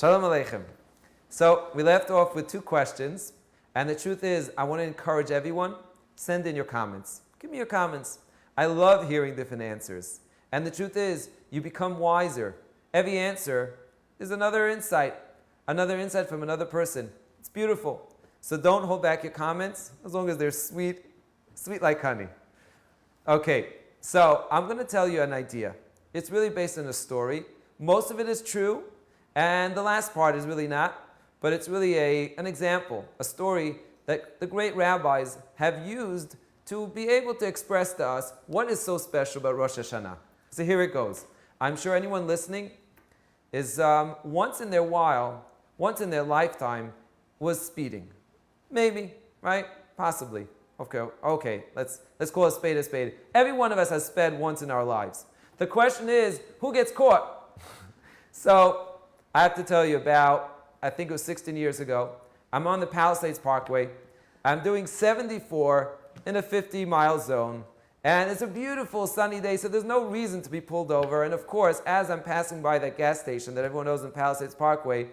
Shalom Aleichem. So we left off with two questions, and the truth is, I want to encourage everyone, send in your comments. Give me your comments. I love hearing different answers. And the truth is, you become wiser. Every answer is another insight from another person. It's beautiful. So don't hold back your comments, as long as they're sweet, sweet like honey. Okay, so I'm going to tell you an idea. It's really based on a story. Most of it is true, and the last part is really not, but it's really an example, a story that the great rabbis have used to be able to express to us what is so special about Rosh Hashana. So here it goes. I'm sure anyone listening is once in their lifetime was speeding. Maybe, right? Possibly. Okay. Let's call a spade a spade. Every one of us has sped once in our lives. The question is, who gets caught? So I have to tell you about, I think it was 16 years ago. I'm on the Palisades Parkway. I'm doing 74 in a 50-mile zone. And it's a beautiful sunny day, so there's no reason to be pulled over. And of course, as I'm passing by that gas station that everyone knows in Palisades Parkway,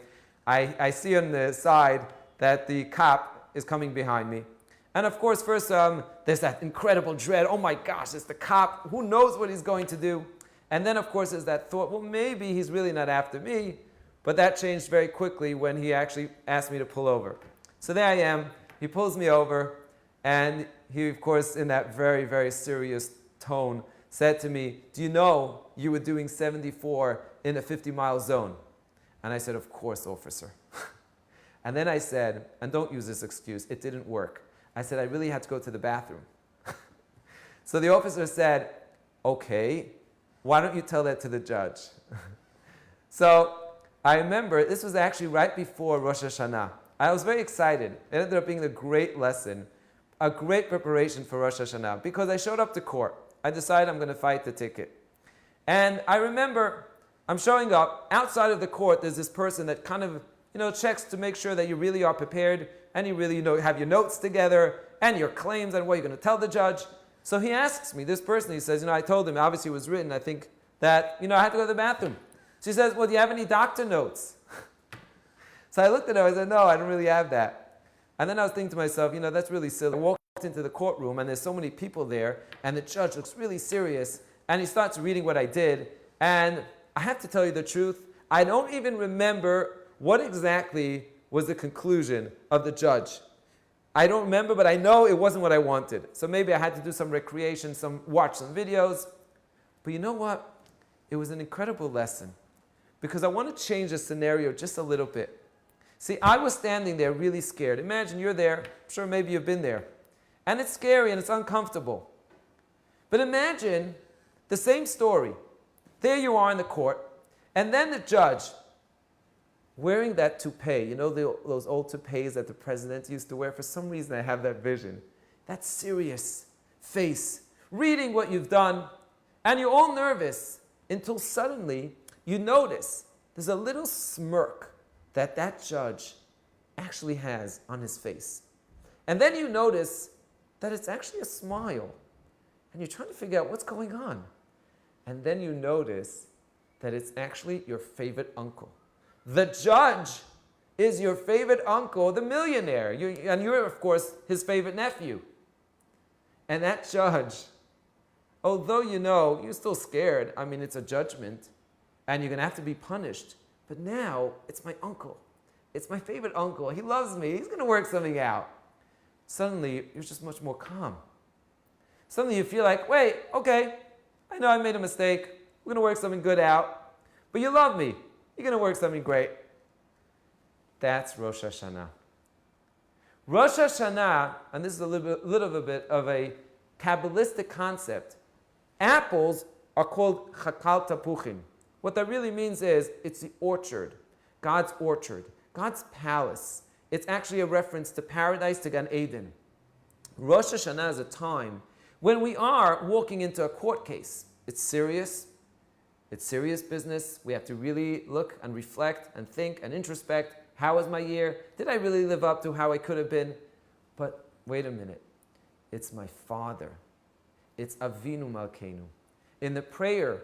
I see on the side that the cop is coming behind me. And of course, first, there's that incredible dread. Oh my gosh, it's the cop. Who knows what he's going to do? And then, of course, there's that thought, well, maybe he's really not after me. But that changed very quickly when he actually asked me to pull over. So there I am. He pulls me over. And he, of course, in that very, very serious tone, said to me, do you know you were doing 74 in a 50-mile zone? And I said, of course, officer. And then I said, and don't use this excuse, it didn't work. I said, I really had to go to the bathroom. So the officer said, okay, why don't you tell that to the judge? So I remember, this was actually right before Rosh Hashana. I was very excited. It ended up being a great lesson, a great preparation for Rosh Hashana, because I showed up to court. I decided I'm going to fight the ticket. And I remember I'm showing up. Outside of the court, there's this person that kind of, checks to make sure that you really are prepared and you really, have your notes together and your claims and what you're going to tell the judge. So he asks me, this person, he says, I told him, obviously it was written, I think that, I had to go to the bathroom. So he says, well, do you have any doctor notes? So I looked at her, I said, no, I don't really have that. And then I was thinking to myself, that's really silly. I walked into the courtroom and there's so many people there and the judge looks really serious and he starts reading what I did. And I have to tell you the truth, I don't even remember what exactly was the conclusion of the judge. I don't remember, but I know it wasn't what I wanted. So maybe I had to do some recreation, watch some videos. But you know what? It was an incredible lesson because I want to change the scenario just a little bit. See, I was standing there really scared. Imagine you're there. I'm sure maybe you've been there. And it's scary and it's uncomfortable. But imagine the same story. There you are in the court, and then the judge, wearing that toupee, those old toupees that the president used to wear. For some reason, I have that vision. That serious face, reading what you've done, and you're all nervous until suddenly you notice there's a little smirk that judge actually has on his face. And then you notice that it's actually a smile, and you're trying to figure out what's going on. And then you notice that it's actually your favorite uncle. The judge is your favorite uncle, the millionaire. And you're, of course, his favorite nephew. And that judge, although you're still scared. I mean, it's a judgment. And you're going to have to be punished. But now, it's my uncle. It's my favorite uncle. He loves me. He's going to work something out. Suddenly, you're just much more calm. Suddenly, you feel like, wait, okay, I know I made a mistake. We're going to work something good out. But you love me. You're going to work something great. That's Rosh Hashana. Rosh Hashana, and this is a little bit of a Kabbalistic concept. Apples are called chakal tapuchim. What that really means is it's the orchard, God's palace. It's actually a reference to paradise, to Gan Eden. Rosh Hashana is a time when we are walking into a court case. It's serious. It's serious business. We have to really look and reflect and think and introspect. How was my year? Did I really live up to how I could have been? But wait a minute. It's my Father. It's Avinu Malkeinu. In the prayer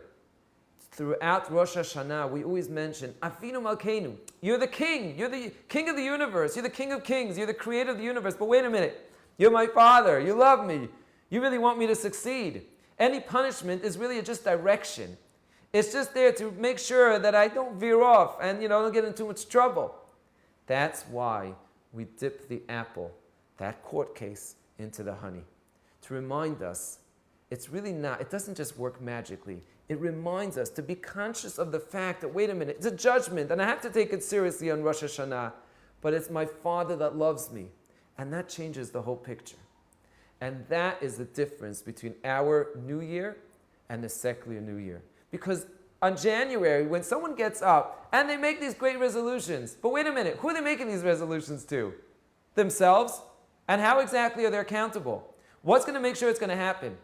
throughout Rosh Hashana, we always mention, Avinu Malkeinu, you're the king of the universe, you're the king of kings, you're the creator of the universe, but wait a minute, you're my father, you love me, you really want me to succeed. Any punishment is really just direction. It's just there to make sure that I don't veer off and don't get into too much trouble. That's why we dip the apple, that court case, into the honey. To remind us, it's really not, it doesn't just work magically. It reminds us to be conscious of the fact that, wait a minute, it's a judgment, and I have to take it seriously on Rosh Hashanah, but it's my Father that loves me. And that changes the whole picture. And that is the difference between our New Year and the secular New Year. Because on January, when someone gets up and they make these great resolutions, but wait a minute, who are they making these resolutions to? Themselves? And how exactly are they accountable? What's going to make sure it's going to happen?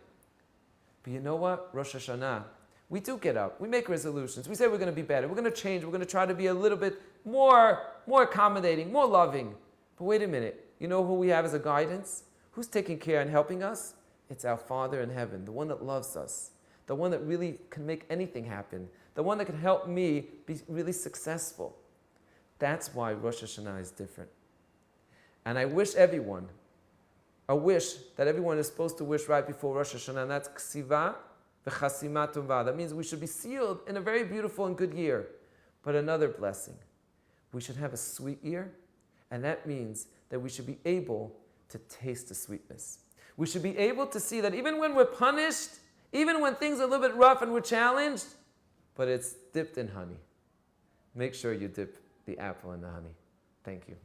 But you know what? Rosh Hashanah, we do get up. We make resolutions. We say we're going to be better. We're going to change. We're going to try to be a little bit more accommodating, more loving. But wait a minute. You know who we have as a guidance? Who's taking care and helping us? It's our Father in heaven, the one that loves us, the one that really can make anything happen, the one that can help me be really successful. That's why Rosh Hashanah is different. And I wish everyone, a wish that everyone is supposed to wish right before Rosh Hashanah, and that's ksiva v'chasima tova. That means we should be sealed in a very beautiful and good year. But another blessing, we should have a sweet year, and that means that we should be able to taste the sweetness. We should be able to see that even when we're punished, even when things are a little bit rough and we're challenged, but it's dipped in honey. Make sure you dip the apple in the honey. Thank you.